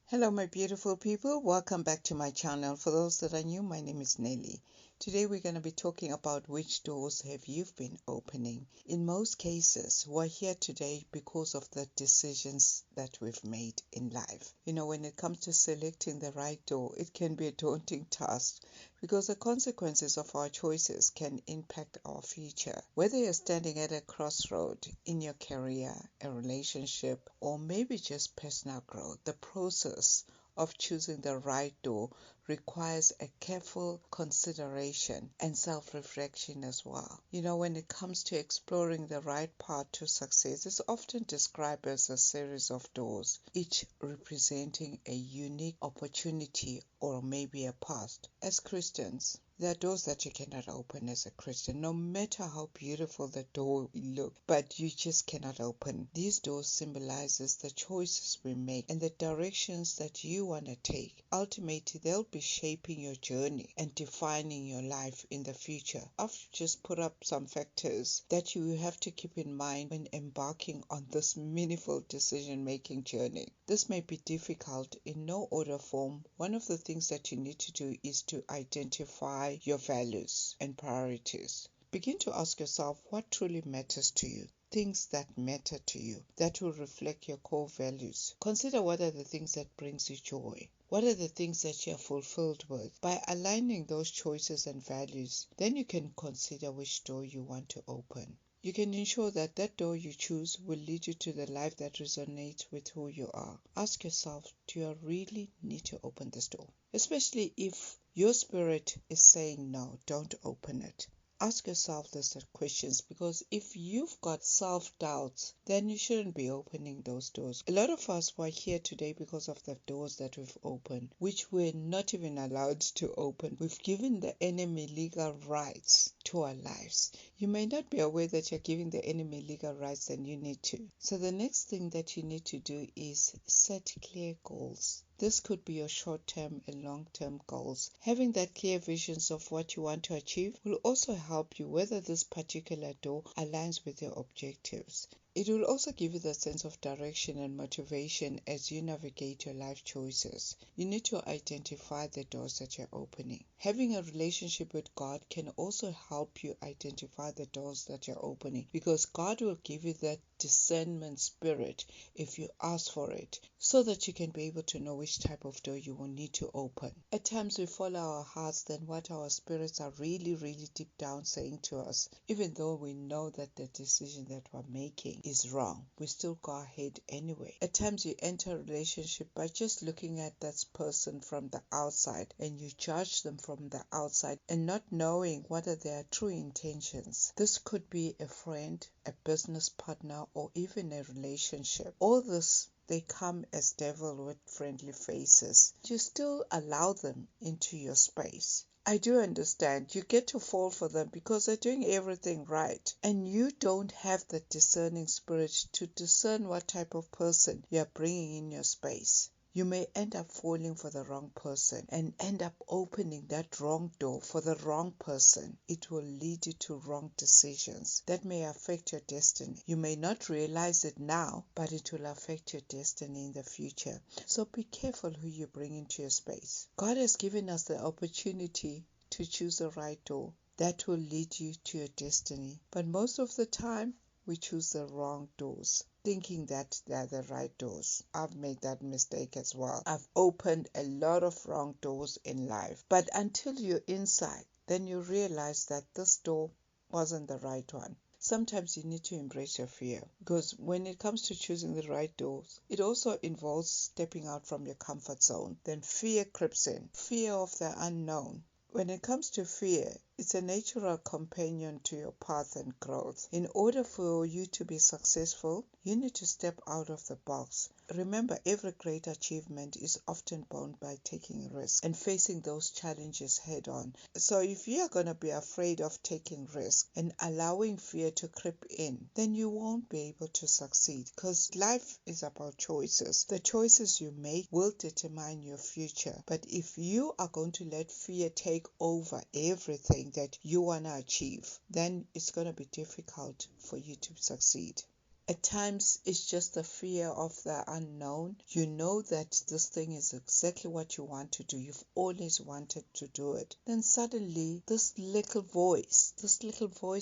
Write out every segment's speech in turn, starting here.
Hello, my beautiful people. Welcome back to my channel. For those that are new, my name is Nelly. Today, we're going to be talking about which doors have you been opening. In most cases, we're here today because of the decisions that we've made in life. When it comes to selecting the right door, it can be a daunting task because the consequences of our choices can impact our future. Whether you're standing at a crossroad in your career, a relationship, or maybe just personal growth, the process of choosing the right door requires a careful consideration and self-reflection as well. When it comes to exploring the right path to success, it's often described as a series of doors, each representing a unique opportunity or maybe a path. As Christians, there are doors that you cannot open as a Christian, no matter how beautiful the door looks, but you just cannot open. These doors symbolizes the choices we make and the directions that you want to take. Ultimately, they'll be shaping your journey and defining your life in the future. I've just put up some factors that you have to keep in mind when embarking on this meaningful decision-making journey. This may be difficult in no order form. One of the things that you need to do is to identify your values and priorities. Begin to ask yourself what truly matters to you. Things that matter to you, that will reflect your core values. Consider what are the things that brings you joy. What are the things that you are fulfilled with? By aligning those choices and values, then you can consider which door you want to open. You can ensure that that door you choose will lead you to the life that resonates with who you are. Ask yourself, do you really need to open this door? Especially if your spirit is saying no, don't open it. Ask yourself those questions, because if you've got self-doubts, then you shouldn't be opening those doors. A lot of us were here today because of the doors that we've opened, which we're not even allowed to open. We've given the enemy legal rights to our lives. You may not be aware that you're giving the enemy legal rights, and you need to. So the next thing that you need to do is set clear goals. This could be your short-term and long-term goals. Having that clear visions of what you want to achieve will also help you whether this particular door aligns with your objectives. It will also give you the sense of direction and motivation as you navigate your life choices. You need to identify the doors that you're opening. Having a relationship with God can also help you identify the doors that you're opening, because God will give you that discernment spirit if you ask for it, so that you can be able to know which type of door you will need to open. At times we follow our hearts than what our spirits are really deep down saying to us. Even though we know that the decision that we're making is wrong, we still go ahead anyway. At times you enter a relationship by just looking at that person from the outside, and you judge them from the outside and not knowing what are their true intentions. This could be a friend, a business partner, or even a relationship. All this, they come as devil with friendly faces. You still allow them into your space. I do understand you get to fall for them because they're doing everything right, and you don't have the discerning spirit to discern what type of person you're bringing in your space. You may end up falling for the wrong person and end up opening that wrong door for the wrong person. It will lead you to wrong decisions that may affect your destiny. You may not realize it now, but it will affect your destiny in the future. So be careful who you bring into your space. God has given us the opportunity to choose the right door that will lead you to your destiny. But most of the time, we choose the wrong doors, thinking that they're the right doors. I've made that mistake as well. I've opened a lot of wrong doors in life. But until you're inside, then you realize that this door wasn't the right one. Sometimes you need to embrace your fear, because when it comes to choosing the right doors, it also involves stepping out from your comfort zone. Then fear creeps in, fear of the unknown. When it comes to fear, it's a natural companion to your path and growth. In order for you to be successful, you need to step out of the box. Remember, every great achievement is often bound by taking risks and facing those challenges head on. So if you are going to be afraid of taking risks and allowing fear to creep in, then you won't be able to succeed, because life is about choices. The choices you make will determine your future. But if you are going to let fear take over everything that you want to achieve, then it's going to be difficult for you to succeed. At times, it's just the fear of the unknown. You know that this thing is exactly what you want to do. You've always wanted to do it. Then suddenly, this little voice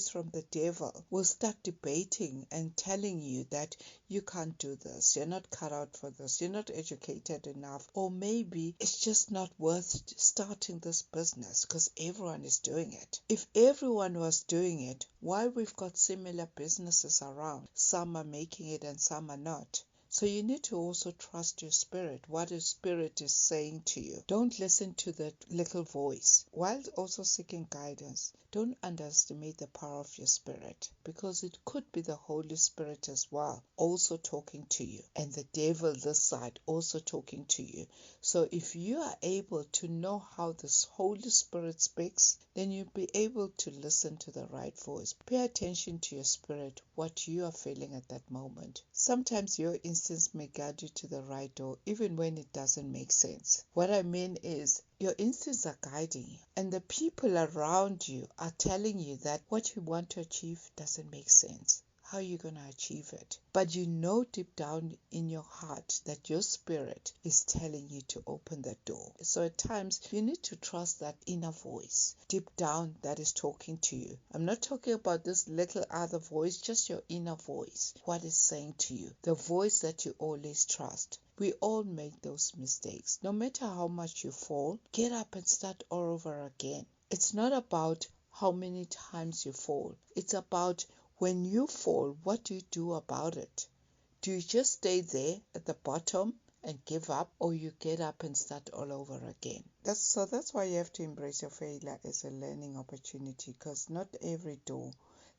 from the devil will start debating and telling you that you can't do this. You're not cut out for this. You're not educated enough. Or maybe it's just not worth starting this business because everyone is doing it. If everyone was doing it, why we've got similar businesses around? Some are making it and some are not. So you need to also trust your spirit, what your spirit is saying to you. Don't listen to that little voice. While also seeking guidance, don't underestimate the power of your spirit, because it could be the Holy Spirit as well, also talking to you, and the devil this side also talking to you. So if you are able to know how this Holy Spirit speaks, then you'll be able to listen to the right voice. Pay attention to your spirit, what you are feeling at that moment. Sometimes your instincts may guide you to the right door, even when it doesn't make sense. What I mean is, your instincts are guiding you, and the people around you are telling you that what you want to achieve doesn't make sense. How are you going to achieve it? But you know deep down in your heart that your spirit is telling you to open that door. So at times you need to trust that inner voice deep down that is talking to you. I'm not talking about this little other voice, just your inner voice. What is saying to you? The voice that you always trust. We all make those mistakes. No matter how much you fall, get up and start all over again. It's not about how many times you fall. It's about when you fall, what do you do about it? Do you just stay there at the bottom and give up, or you get up and start all over again? That's why you have to embrace your failure as a learning opportunity, because not every door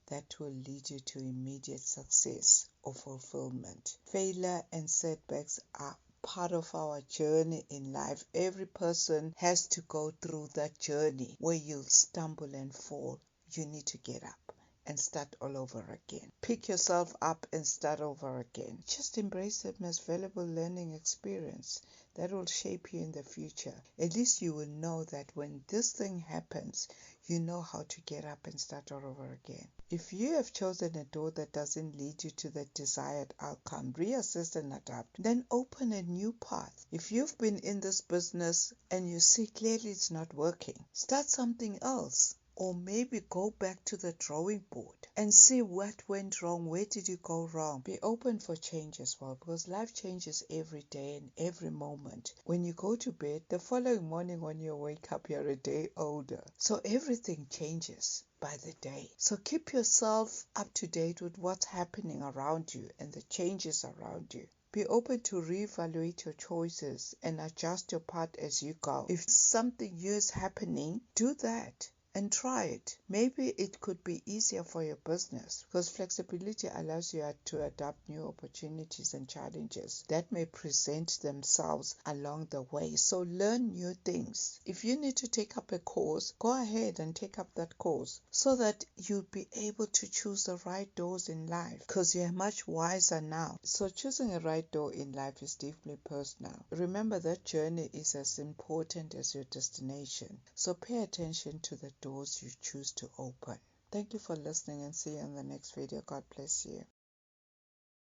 that will lead you to immediate success or fulfillment. Failure and setbacks are part of our journey in life. Every person has to go through that journey where you'll stumble and fall. You need to get up and start all over again. Pick yourself up and start over again. Just embrace them as valuable learning experience that will shape you in the future. At least you will know that when this thing happens, you know how to get up and start all over again. If you have chosen a door that doesn't lead you to the desired outcome, reassess and adapt. Then open a new path. If you've been in this business and you see clearly it's not working, start something else. Or maybe go back to the drawing board and see what went wrong. Where did you go wrong? Be open for change as well, because life changes every day and every moment. When you go to bed, the following morning when you wake up, you're a day older. So everything changes by the day. So keep yourself up to date with what's happening around you and the changes around you. Be open to reevaluate your choices and adjust your path as you go. If something new is happening, do that and try it. Maybe it could be easier for your business, because flexibility allows you to adapt new opportunities and challenges that may present themselves along the way. So learn new things. If you need to take up a course, go ahead and take up that course so that you'll be able to choose the right doors in life, because you're much wiser now. So choosing a right door in life is deeply personal. Remember that journey is as important as your destination. So pay attention to the doors you choose to open. Thank you for listening, and see you in the next video. God bless you.